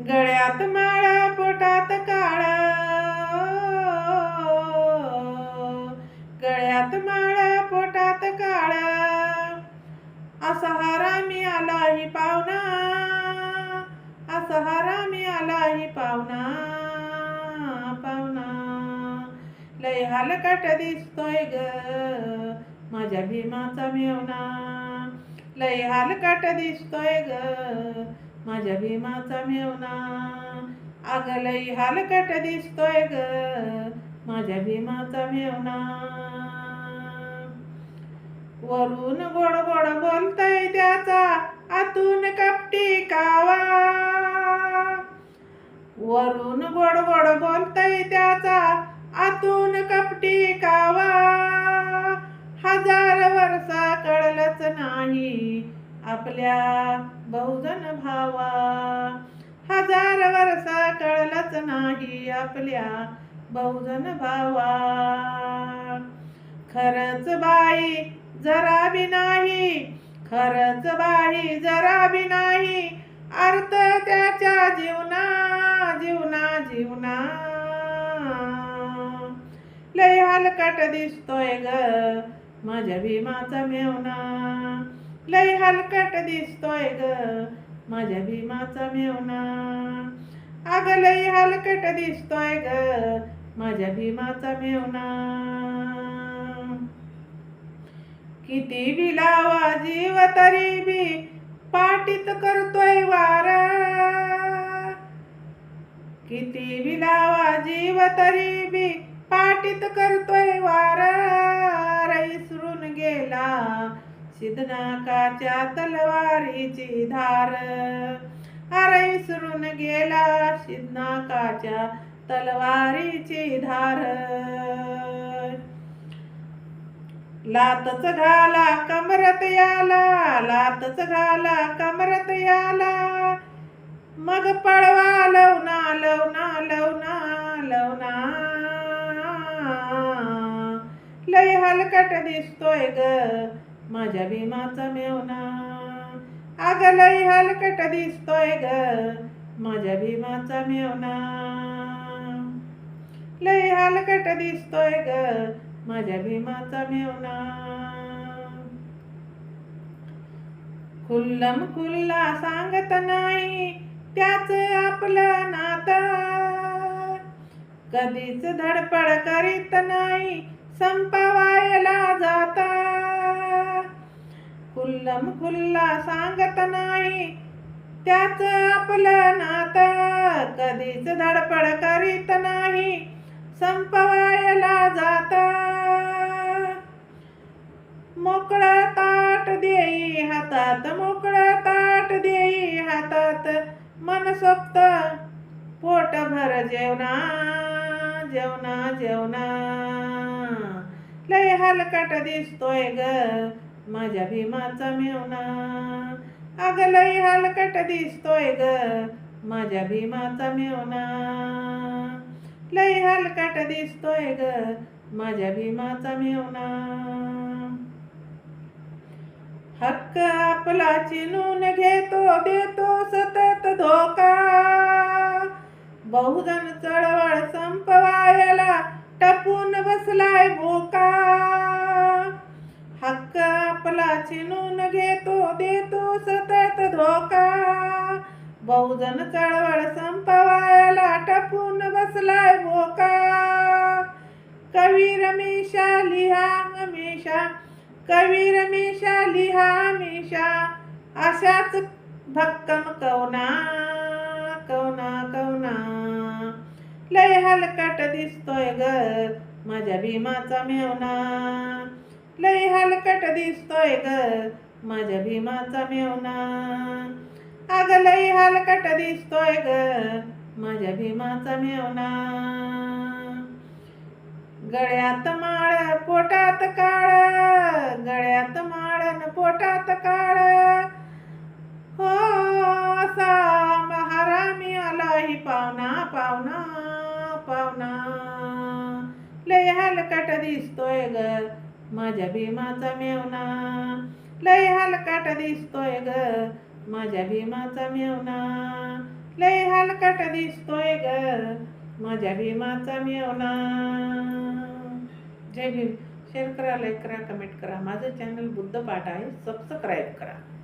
गळ्यात माळा पोटात काळा, गळ्यात माळा पोटात काळा, असा हरामी आलाही पावना, असा हरामी आलाही पावना, पावना. लय हलकट दिसतोय ग माझ्या भीमाचा मेवना, लय हलकट दिसतोय ग माझ्या भीमाचा मेवना. अग लय हलकट दिसतोय ग माझ्या भीमाचा मेवना. वरून गोड गोड बोलतय त्याचा आतून कपटी कावा, वरून गोड गोड बोलतय त्याचा आतून कपटी कावा. हजार वर्षा कळलंच नाही आपल्या बहुजन भावा, हजार वर्षा कळलंच नाही आपल्या बहुजन भावा. खरंच बाई जरा बी नाही, खरंच बाई जरा बी नाही अर्थ त्याच्या जीवना, जीवना जीवना. लय हलकट दिसतोय ग माझ्या भीमाचा मेवना, लय हलकट दिसतोय ग माझ्या भीमाचा मेवना. अग लय हलकट दिसतोय ग माझ्या भीमाचा मेवना. किती बी लावा जीव तरी बी पाटीत करतोय वारा, किती बी लावा जीव तरी बी पाटीत करतोय वारा. इसरून गेला सिद्धनाकाच्या तलवारीची धार, अरे इसरून गेला सिद्धनाकाच्या तलवारीची धार. लातच घाला कमरत याला, लातच घाला कमरत याला, मग पळवा लवना लवना लवना लवना. लय हलकट दिसतोय ग माझ्या भीमाचा मेवना, अग लय हलकट दिसतोय ग माझ्या भीमाचा मेवना, लय हलकट दिसतोय ग माझ्या भीमाचा मेवना. खुल्लम खुल्ला सांगत नाही त्याच आपलं नातं, कधीच धडपड करीत नाही संपवायला जाता. खुल्लम खुल्ला सांगत नाही त्याच आपलं नातं, कधीच धडपड करीत नाही संपवायला जाता. मोकळं ताट देई हातात, मोकळं ताट देई हातात, मनसोक्त पोटभर जेवणा, जेवणा जेवणा. लय हलकट दिसतोय ग माझ्या भीमाचा मेवना, अग लय हलकट दिसतोय ग माझ्या भीमाचा मेवना, लय हलकट दिसतोय ग माझ्या भीमाचा मेवना. हक्क आपला चिनून घेतो देतो सतत धोका, बहुजन चळवळ संपवायला टपून बसलाय भोका. हक्क आपला चिनून घेतो देतो सतत धोका, बहुजन चळवळ संपवायला टपून बसलाय भोका. कवी रमेशा लिहा हमेशा, कवी रमेशा लिहा हमेशा, अशाच भक्कम कवना, कवना कवना. लय हलकट दिसतोय ग माझ्या भीमाचा मेवना, लय हलकट दिसतोय ग माझ्या भीमाचा मेवना, अग लय हलकट दिसतोय ग माझ्या भीमाचा मेवना. गळ्यात माळ पोटात काळ, गळ्यात माळ न पोटात काळ, हो असा हरामी आलाही पावना, पावना पावना. लय हलकट दिसतोय ग माझ्या भीमाचा मेवना, लय हलकट दिसतोय ग माझ्या भीमाचा मेवना, लय हलकट दिसतोय ग माझ्या भीमाचा मेवना. जय भीम. शेअर करा, लाईक करा, कमेंट करा. माझं चॅनल बुद्ध पाठ आहे, सबस्क्राईब करा.